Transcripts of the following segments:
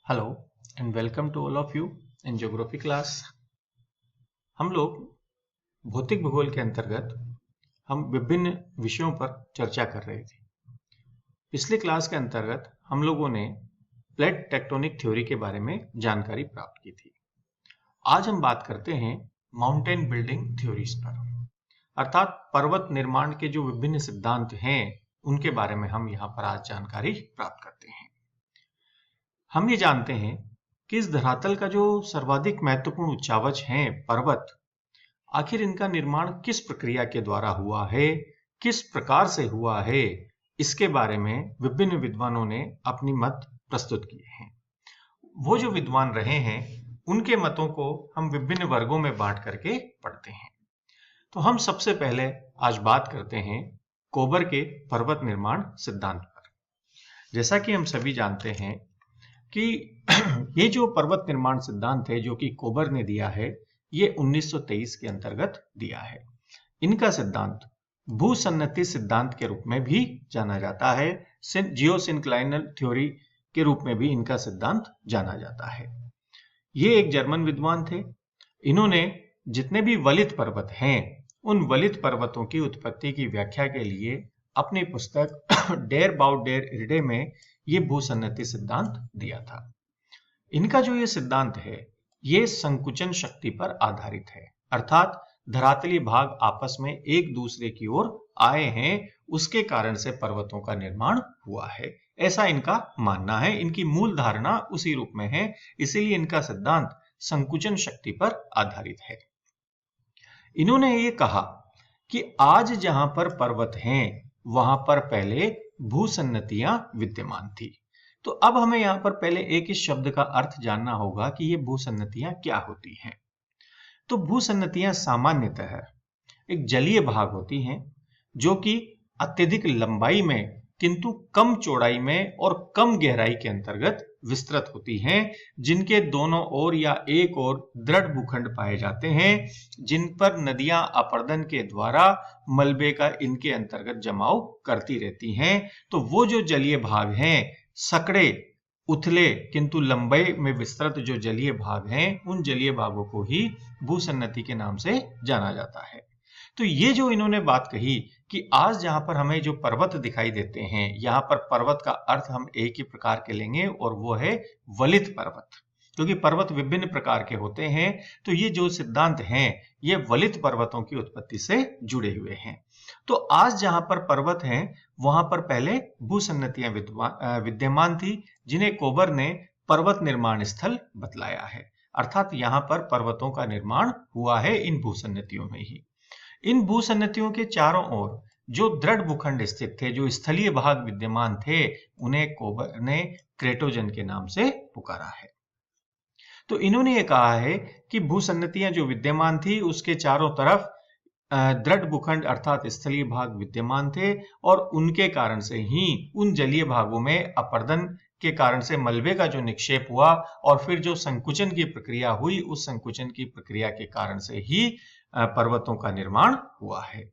Hello and welcome to all of you in geography class. हम लोग भौतिक भूगोल के अंतर्गत हम विभिन्न विषयों पर चर्चा कर रहे थे। पिछले क्लास के अंतर्गत हम लोगों ने प्लेट टेक्टोनिक थ्योरी के बारे में जानकारी प्राप्त की थी। आज हम बात करते हैं माउंटेन बिल्डिंग थ्योरीज पर, अर्थात पर्वत निर्माण के जो विभिन्न सिद्धांत हैं उनके बारे में हम यहाँ पर आज जानकारी प्राप्त करते हैं। हम ये जानते हैं कि इस धरातल का जो सर्वाधिक महत्वपूर्ण उच्चावच है पर्वत, आखिर इनका निर्माण किस प्रक्रिया के द्वारा हुआ है, किस प्रकार से हुआ है, इसके बारे में विभिन्न विद्वानों ने अपनी मत प्रस्तुत किए हैं। वो जो विद्वान रहे हैं उनके मतों को हम विभिन्न वर्गों में बांट करके पढ़ते हैं। तो हम सबसे पहले आज बात करते हैं कोबर के पर्वत निर्माण सिद्धांत पर। जैसा कि हम सभी जानते हैं कि ये जो पर्वत निर्माण सिद्धांत है जो कि कोबर ने दिया है, ये 1923 के अंतर्गत दिया है। इनका सिद्धांत भूसन्नति सिद्धांत के रूप में भी जाना जाता है। जियोसिंक्लाइनल थ्योरी के रूप में भी इनका सिद्धांत जाना जाता है। ये एक जर्मन विद्वान थे। इन्होंने जितने भी वलित पर्वत हैं उन वलित पर्वतों की उत्पत्ति की व्याख्या के लिए अपनी पुस्तक डेर बाउट डेर इर्डे में ये भूसन्नति सिद्धांत दिया था। इनका जो ये सिद्धांत है ये संकुचन शक्ति पर आधारित है, अर्थात धरातलीय भाग आपस में एक दूसरे की ओर आए हैं, उसके कारण से पर्वतों का निर्माण हुआ है, ऐसा इनका मानना है। इनकी मूल धारणा उसी रूप में है, इसीलिए इनका सिद्धांत संकुचन शक्ति पर आधारित है। इन्होंने ये कहा कि आज जहां पर पर्वत हैं वहां पर पहले भूसन्नतियां विद्यमान थी। तो अब हमें यहां पर पहले एक इस शब्द का अर्थ जानना होगा कि ये भूसन्नतियां क्या होती हैं। तो भूसन्नतियां सामान्यतः एक जलीय भाग होती हैं जो कि अत्यधिक लंबाई में किंतु कम चौड़ाई में और कम गहराई के अंतर्गत विस्तृत होती हैं, जिनके दोनों ओर या एक ओर दृढ़ भूखंड पाए जाते हैं, जिन पर नदियां अपर्दन के द्वारा मलबे का इनके अंतर्गत जमाव करती रहती हैं। तो वो जो जलीय भाग हैं, सकड़े उथले किंतु लंबाई में विस्तृत जो जलीय भाग हैं, उन जलीय भागों को ही भूसन्नति के नाम से जाना जाता है। तो ये जो इन्होंने बात कही कि आज जहां पर हमें जो पर्वत दिखाई देते हैं, यहां पर पर्वत का अर्थ हम एक ही प्रकार के लेंगे और वो है वलित पर्वत, क्योंकि पर्वत विभिन्न प्रकार के होते हैं। तो ये जो सिद्धांत हैं ये वलित पर्वतों की उत्पत्ति से जुड़े हुए हैं। तो आज जहां पर पर्वत हैं वहां पर पहले भूसन्नतियां विद्यमान थी, जिन्हें कोबर ने पर्वत निर्माण स्थल बतलाया है, अर्थात यहां पर पर्वतों का निर्माण हुआ है इन भूसन्नतियों में ही। इन भूसन्नतियों के चारों ओर जो दृढ़ भूखंड स्थित थे, जो स्थलीय भाग विद्यमान थे, उन्हें कोबर ने क्रेटोजन के नाम से पुकारा है। तो इन्होंने ये कहा है कि भूसन्नतियां जो विद्यमान थी उसके चारों तरफ दृढ़ भूखंड अर्थात स्थलीय भाग विद्यमान थे और उनके कारण से ही उन जलीय भागों में अपर्दन के कारण से मलबे का जो निक्षेप हुआ और फिर जो संकुचन की प्रक्रिया हुई, उस संकुचन की प्रक्रिया के कारण से ही पर्वतों का निर्माण हुआ है।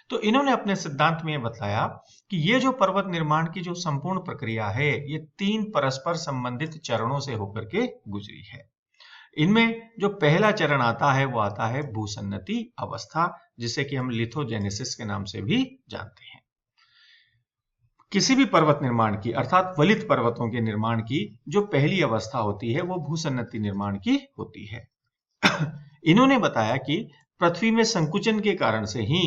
तो इन्होंने अपने सिद्धांत में बताया कि ये जो पर्वत निर्माण की जो संपूर्ण प्रक्रिया है ये 3 परस्पर संबंधित चरणों से होकर के गुजरी है। इनमें जो पहला चरण आता है वो आता है भूसन्नति अवस्था, जिसे कि हम लिथोजेनेसिस के नाम से भी जानते हैं। किसी भी पर्वत निर्माण की अर्थात वलित पर्वतों के निर्माण की जो पहली अवस्था होती है वो भूसन्नति निर्माण की होती है। इन्होंने बताया कि पृथ्वी में संकुचन के कारण से ही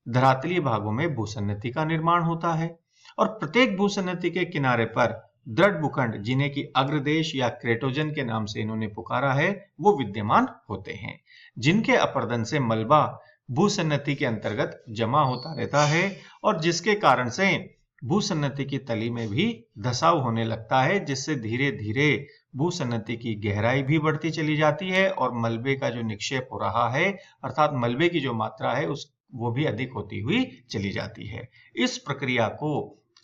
धरातलीय भागों में भूसन्नति का निर्माण होता है और प्रत्येक भूसन्नति के किनारे पर दृढ़ भूखंड, जिन्हें कि अग्रदेश या क्रेटोजन के नाम से इन्होंने पुकारा है, वो विद्यमान होते हैं, जिनके अपर्दन से मलबा भूसन्नति के अंतर्गत जमा होता रहता है और जिसके कारण से भूसन्नति की तली में भी धसाव होने लगता है, जिससे धीरे धीरे भूसन्नति की गहराई भी बढ़ती चली जाती है और मलबे का जो निक्षेप हो रहा है अर्थात मलबे की जो मात्रा है वो भी अधिक होती हुई चली जाती है। इस प्रक्रिया को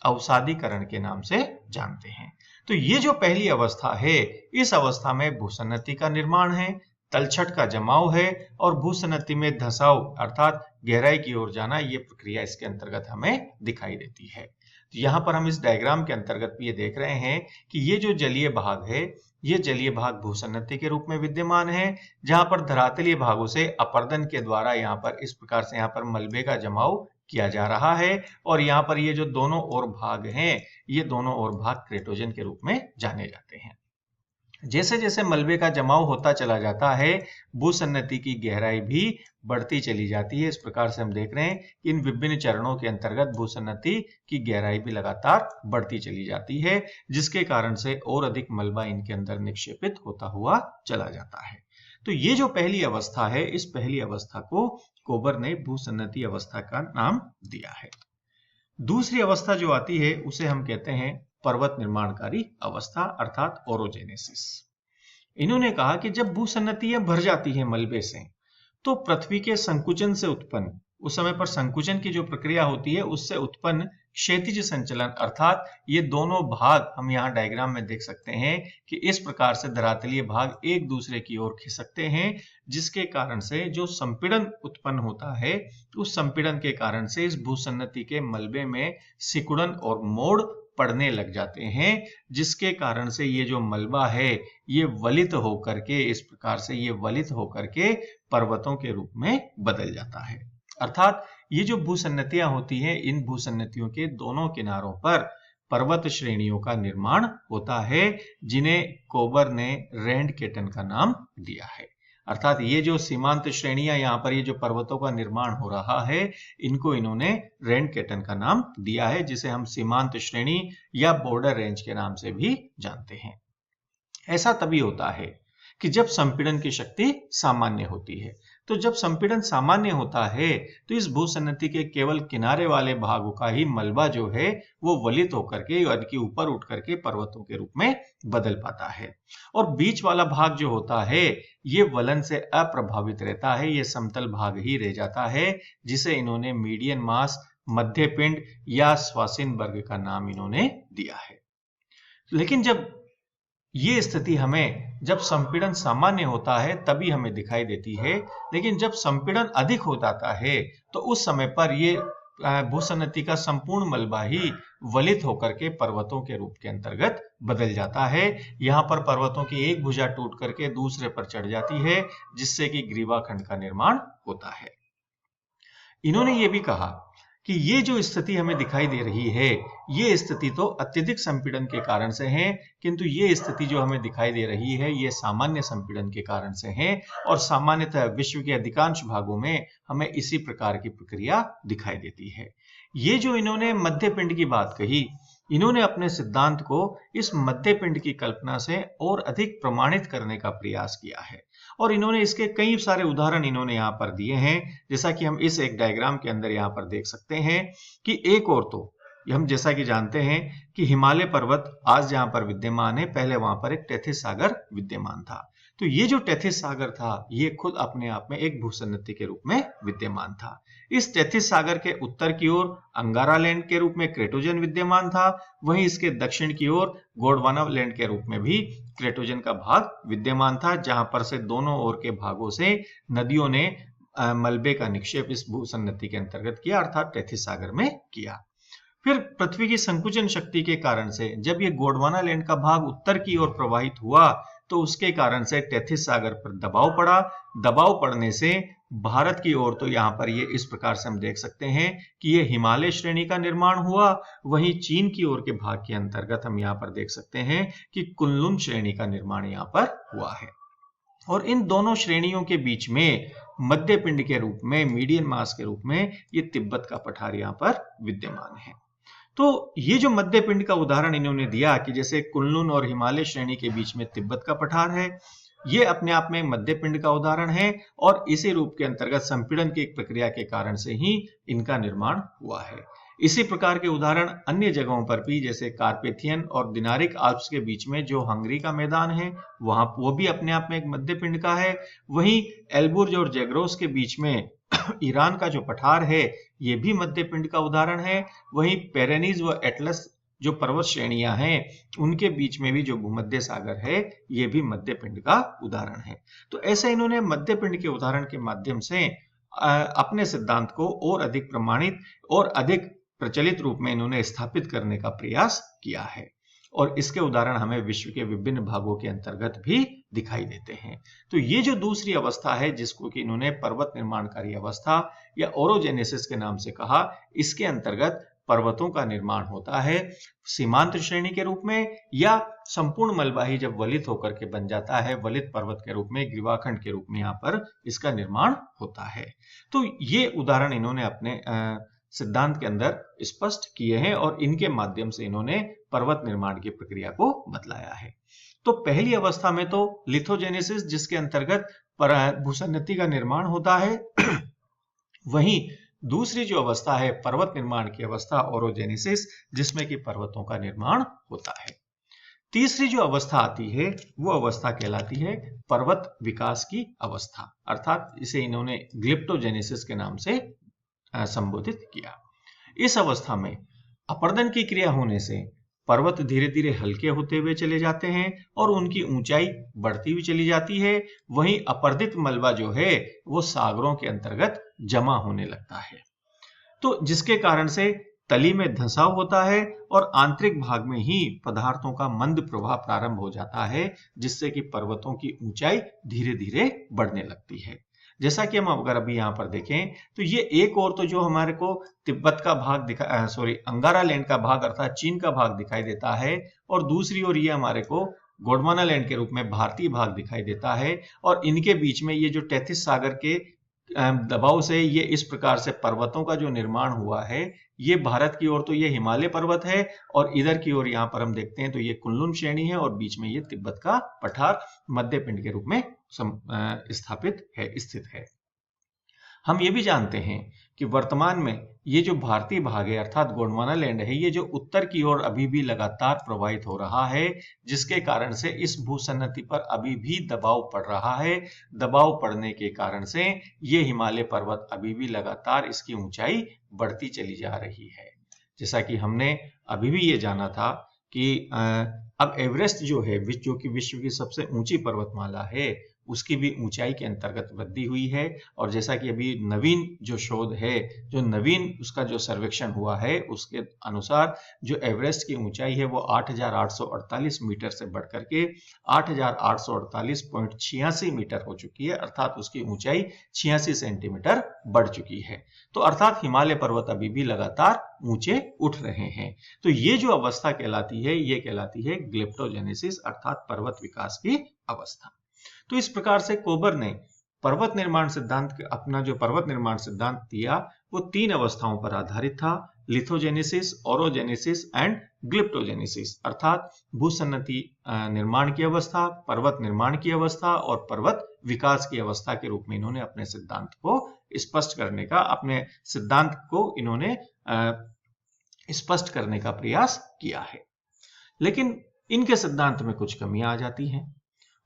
अवसादीकरण के नाम से जानते हैं। तो ये जो पहली अवस्था है, इस अवस्था में भूसन्नति का निर्माण है, तलछट का जमाव है और भूसन्नति में धसाव अर्थात गहराई की ओर जाना, ये प्रक्रिया इसके अंतर्गत हमें दिखाई देती है। तो यहाँ पर हम इस डायग्राम के अंतर्गत ये देख रहे हैं कि ये जो जलीय भाग है, ये जलीय भाग भूसन्नति के रूप में विद्यमान है, जहां पर धरातलीय भागों से अपरदन के द्वारा यहाँ पर इस प्रकार से यहाँ पर मलबे का जमाव किया जा रहा है। और यहाँ पर ये जो दोनों ओर भाग हैं, ये दोनों ओर भाग क्रेटोजन के रूप में जाने जाते हैं। जैसे जैसे मलबे का जमाव होता चला जाता है, भूसन्नति की गहराई भी बढ़ती चली जाती है। इस प्रकार से हम देख रहे हैं कि इन विभिन्न चरणों के अंतर्गत भूसन्नति की गहराई भी लगातार बढ़ती चली जाती है, जिसके कारण से और अधिक मलबा इनके अंदर निक्षेपित होता हुआ चला जाता है। तो ये जो पहली अवस्था है, इस पहली अवस्था को कोबर ने भूसन्नति अवस्था का नाम दिया है। दूसरी अवस्था जो आती है उसे हम कहते हैं पर्वत निर्माणकारी अवस्था अर्थात ओरोजेनेसिस। इन्होंने कहा कि जब भूसन्नतियां भर जाती है मलबे से, तो पृथ्वी के संकुचन से उत्पन्न, उस समय पर संकुचन की जो प्रक्रिया होती है उससे उत्पन्न क्षैतिज संचलन अर्थात ये दोनों भाग हम यहाँ डायग्राम में देख सकते हैं कि इस प्रकार से धरातलीय भाग एक दूसरे की ओर खिसकते हैं, जिसके कारण से जो संपीड़न उत्पन्न होता है, उस संपीड़न के कारण से इस भूसन्नति के मलबे में सिकुड़न और मोड़ पड़ने लग जाते हैं, जिसके कारण से ये जो मलबा है ये वलित होकर के, इस प्रकार से ये वलित होकर के पर्वतों के रूप में बदल जाता है। अर्थात ये जो भूसन्नतियां होती हैं, इन भूसन्नतियों के दोनों किनारों पर पर्वत श्रेणियों का निर्माण होता है, जिन्हें कोबर ने रैंडकेटन का नाम दिया है। अर्थात ये जो सीमांत श्रेणियां, यहाँ पर ये जो पर्वतों का निर्माण हो रहा है, इनको इन्होंने रैंडकेटन का नाम दिया है, जिसे हम सीमांत श्रेणी या बॉर्डर रेंज के नाम से भी जानते हैं। ऐसा तभी होता है कि जब संपीड़न की शक्ति सामान्य होती है। तो जब संपीड़न सामान्य होता है, तो इस भूसन्नति के केवल किनारे वाले भागों का ही मलबा जो है वो वलित होकर के यानी कि ऊपर उठ करके पर्वतों के रूप में बदल पाता है। और बीच वाला भाग जो होता है ये वलन से अप्रभावित रहता है, ये समतल भाग ही रह जाता है, जिसे इन्होंने मीडियन मास, मध्य पिंड या स्वासिनबर्ग का नाम इन्होंने दिया है। लेकिन जब ये स्थिति हमें जब संपीड़न सामान्य होता है तभी हमें दिखाई देती है, लेकिन जब संपीड़न अधिक हो जाता है तो उस समय पर ये भूसन्नति का संपूर्ण मलबा ही वलित होकर के पर्वतों के रूप के अंतर्गत बदल जाता है। यहाँ पर पर्वतों की एक भुजा टूट करके दूसरे पर चढ़ जाती है, जिससे कि ग्रीवा खंड का निर्माण होता है। इन्होंने ये भी कहा कि ये जो स्थिति हमें दिखाई दे रही है, ये स्थिति तो अत्यधिक संपीड़न के कारण से है, किंतु ये स्थिति जो हमें दिखाई दे रही है ये सामान्य संपीड़न के कारण से है, और सामान्यतः विश्व के अधिकांश भागों में हमें इसी प्रकार की प्रक्रिया दिखाई देती है। ये जो इन्होंने मध्य पिंड की बात कही, इन्होंने अपने सिद्धांत को इस मध्य पिंड की कल्पना से और अधिक प्रमाणित करने का प्रयास किया है, और इन्होंने इसके कई सारे उदाहरण इन्होंने यहाँ पर दिए हैं, जैसा कि हम इस एक डायग्राम के अंदर यहाँ पर देख सकते हैं कि एक और तो हम जैसा कि जानते हैं कि हिमालय पर्वत आज जहां पर विद्यमान है, पहले वहां पर एक टेथिस सागर विद्यमान था। तो ये जो टेथिस सागर था ये खुद अपने आप में एक भूसन्नति के रूप में विद्यमान था। इस टेथिस सागर के उत्तर की ओर अंगारा लैंड के रूप में क्रेटोजन विद्यमान था, वहीं इसके दक्षिण की ओर गोंडवाना लैंड के रूप में भी क्रेटोजन का भाग विद्यमान था, जहां पर से दोनों ओर के भागों से नदियों ने मलबे का निक्षेप इस भूसन्नति के अंतर्गत किया, अर्थात टेथिस सागर में किया। फिर पृथ्वी की संकुचन शक्ति के कारण से जब ये गोंडवाना लैंड का भाग उत्तर की ओर प्रवाहित हुआ, तो उसके कारण से टेथिस सागर पर दबाव पड़ा। दबाव पड़ने से भारत की ओर तो यहाँ पर ये इस प्रकार से हम देख सकते हैं कि ये हिमालय श्रेणी का निर्माण हुआ, वहीं चीन की ओर के भाग के अंतर्गत हम यहाँ पर देख सकते हैं कि कुनलुन श्रेणी का निर्माण यहाँ पर हुआ है। और इन दोनों श्रेणियों के बीच में मध्य पिंड के रूप में, मीडियन मास के रूप में ये तिब्बत का पठार यहाँ पर विद्यमान है। तो ये जो मध्य पिंड का उदाहरण इन्होंने दिया कि जैसे कुनलुन और हिमालय श्रेणी के बीच में तिब्बत का पठार है, ये अपने आप में मध्य पिंड का उदाहरण है, और इसी रूप के अंतर्गत संपीड़न की एक प्रक्रिया के कारण से ही इनका निर्माण हुआ है। इसी प्रकार के उदाहरण अन्य जगहों पर भी, जैसे कार्पेथियन और दिनारिक आल्प्स के बीच में जो हंगरी का मैदान है, वहां वो भी अपने आप में एक मध्य पिंड का है। वहीं एल्बुर्ज और जैग्रोस के बीच में ईरान का जो पठार है ये भी मध्य पिंड का उदाहरण है। वहीं पेरेनीज व एटलस जो पर्वत श्रेणियां हैं उनके बीच में भी जो भूमध्य सागर है ये भी मध्य पिंड का उदाहरण है। तो ऐसे इन्होंने मध्य पिंड के उदाहरण के माध्यम से अपने सिद्धांत को और अधिक प्रमाणित और अधिक प्रचलित रूप में इन्होंने स्थापित करने का प्रयास किया है और इसके उदाहरण हमें विश्व के विभिन्न भागों के अंतर्गत भी दिखाई देते हैं। तो ये जो दूसरी अवस्था है जिसको कि इन्होंने पर्वत निर्माणकारी अवस्था या ओरोजेनेसिस के नाम से कहा, इसके अंतर्गत पर्वतों का निर्माण होता है सीमांत श्रेणी के रूप में या संपूर्ण मलबाही जब वलित होकर के बन जाता है वलित पर्वत के रूप में, ग्रीवाखंड के रूप में यहाँ पर इसका निर्माण होता है। तो ये उदाहरण इन्होंने अपने सिद्धांत के अंदर स्पष्ट किए हैं और इनके माध्यम से इन्होंने पर्वत निर्माण की प्रक्रिया को बतलाया है। तो पहली अवस्था में तो लिथोजेनेसिस जिसके अंतर्गत भूसन्नति का निर्माण होता है वहीं दूसरी जो अवस्था है पर्वत निर्माण की अवस्था ओरोजेनेसिस जिसमें कि पर्वतों का निर्माण होता है। तीसरी जो अवस्था आती है वो अवस्था कहलाती है पर्वत विकास की अवस्था, अर्थात इसे इन्होंने ग्लिप्टोजेनेसिस के नाम से संबोधित किया। इस अवस्था में अपर्दन की क्रिया होने से पर्वत धीरे धीरे हल्के होते हुए चले जाते हैं और उनकी ऊंचाई बढ़ती हुई चली जाती है। वहीं अपर्दित मलबा जो है वो सागरों के अंतर्गत जमा होने लगता है, तो जिसके कारण से तली में धंसाव होता है और आंतरिक भाग में ही पदार्थों का मंद प्रवाह प्रारंभ हो जाता है, जिससे कि पर्वतों की ऊंचाई धीरे धीरे बढ़ने लगती है। जैसा कि हम अगर अभी यहाँ पर देखें तो ये एक और तो जो हमारे को तिब्बत का भाग अंगारा लैंड का भाग अर्थात चीन का भाग दिखाई देता है और दूसरी ओर ये हमारे को गोंडवाना लैंड के रूप में भारतीय भाग दिखाई देता है और इनके बीच में ये जो तैथिस सागर के दबाव से ये इस प्रकार से पर्वतों का जो निर्माण हुआ है, ये भारत की ओर तो ये हिमालय पर्वत है और इधर की ओर यहाँ पर हम देखते हैं तो ये कुनलुन श्रेणी है और बीच में ये तिब्बत का पठार मध्य पिंड के रूप में स्थापित है, स्थित है। हम ये भी जानते हैं कि वर्तमान में ये जो भारतीय भाग है अर्थात गोंडवाना लैंड है, ये जो उत्तर की ओर अभी भी लगातार प्रवाहित हो रहा है, जिसके कारण से इस भूसन्नति पर अभी भी दबाव पड़ रहा है। दबाव पड़ने के कारण से ये हिमालय पर्वत अभी भी लगातार इसकी ऊंचाई बढ़ती चली जा रही है। जैसा कि हमने अभी भी ये जाना था कि अब एवरेस्ट जो है जो कि विश्व की सबसे ऊंची पर्वतमाला है उसकी भी ऊंचाई के अंतर्गत वृद्धि हुई है और जैसा कि अभी नवीन जो शोध है, जो नवीन उसका जो सर्वेक्षण हुआ है उसके अनुसार जो एवरेस्ट की ऊंचाई है वो 8,848 मीटर से बढ़कर के 8,848.86 मीटर हो चुकी है, अर्थात उसकी ऊंचाई 86 सेंटीमीटर बढ़ चुकी है। तो अर्थात हिमालय पर्वत अभी भी लगातार ऊंचे उठ रहे हैं। तो ये जो अवस्था कहलाती है ये कहलाती है ग्लिप्टोजेनेसिस अर्थात पर्वत विकास की अवस्था। तो इस प्रकार से कोबर ने पर्वत निर्माण सिद्धांत अपना जो पर्वत निर्माण सिद्धांत दिया वो 3 अवस्थाओं पर आधारित था, लिथोजेनेसिस, ओरोजेनेसिस एंड ग्लिप्टोजेनेसिस, अर्थात भूसन्नति निर्माण की अवस्था, पर्वत निर्माण की अवस्था और पर्वत विकास की अवस्था के रूप में इन्होंने अपने सिद्धांत को स्पष्ट करने का, अपने सिद्धांत को इन्होंने स्पष्ट करने का प्रयास किया है। लेकिन इनके सिद्धांत में कुछ कमियां आ जाती हैं।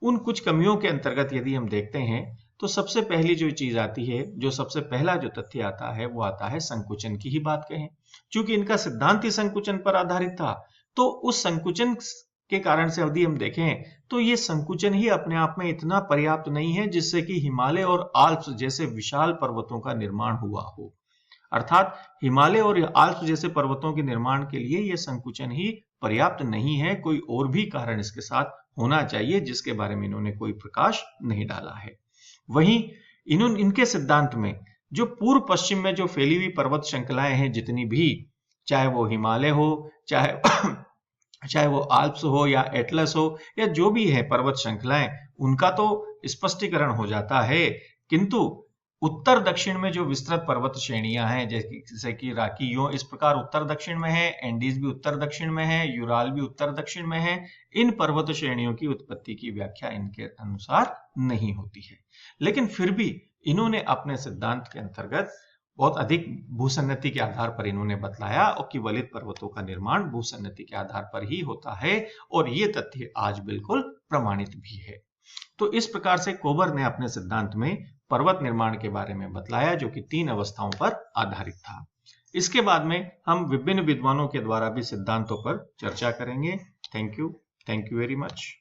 उन कुछ कमियों के अंतर्गत यदि हम देखते हैं तो सबसे पहली जो चीज आती है, जो सबसे पहला जो तथ्य आता है वो आता है संकुचन की ही बात कहें। चूंकि इनका सिद्धांत ही संकुचन पर आधारित था तो उस संकुचन के कारण से यदि हम देखें तो ये संकुचन ही अपने आप में इतना पर्याप्त नहीं है जिससे कि हिमालय और आल्प्स जैसे विशाल पर्वतों का निर्माण हुआ हो। अर्थात हिमालय और आल्प्स जैसे पर्वतों के निर्माण के लिए यह संकुचन ही पर्याप्त नहीं है, कोई और भी कारण इसके साथ होना चाहिए जिसके बारे में इन्होंने कोई प्रकाश नहीं डाला है। वहीं इनके सिद्धांत में जो पूर्व पश्चिम में जो फैली हुई पर्वत श्रृंखलाएं हैं जितनी भी, चाहे वो हिमालय हो, चाहे वो आल्प्स हो या एटलस हो या जो भी है पर्वत श्रृंखलाएं, उनका तो स्पष्टीकरण हो जाता है, किंतु उत्तर दक्षिण में जो विस्तृत पर्वत श्रेणियां हैं जैसे कि राकी यो इस प्रकार उत्तर दक्षिण में है, एंडीज भी उत्तर दक्षिण में है, यूराल भी उत्तर दक्षिण में है, इन पर्वत श्रेणियों की उत्पत्ति की व्याख्या इनके अनुसार नहीं होती है। लेकिन फिर भी इन्होंने अपने सिद्धांत के अंतर्गत बहुत अधिक भूसन्नति के आधार पर इन्होंने बतलाया और कि वलित पर्वतों का निर्माण भूसन्नति के आधार पर ही होता है और ये तथ्य आज बिल्कुल प्रमाणित भी है। तो इस प्रकार से कोबर ने अपने सिद्धांत में पर्वत निर्माण के बारे में बतलाया जो कि 3 अवस्थाओं पर आधारित था। इसके बाद में हम विभिन्न विद्वानों के द्वारा भी सिद्धांतों पर चर्चा करेंगे। Thank you very much.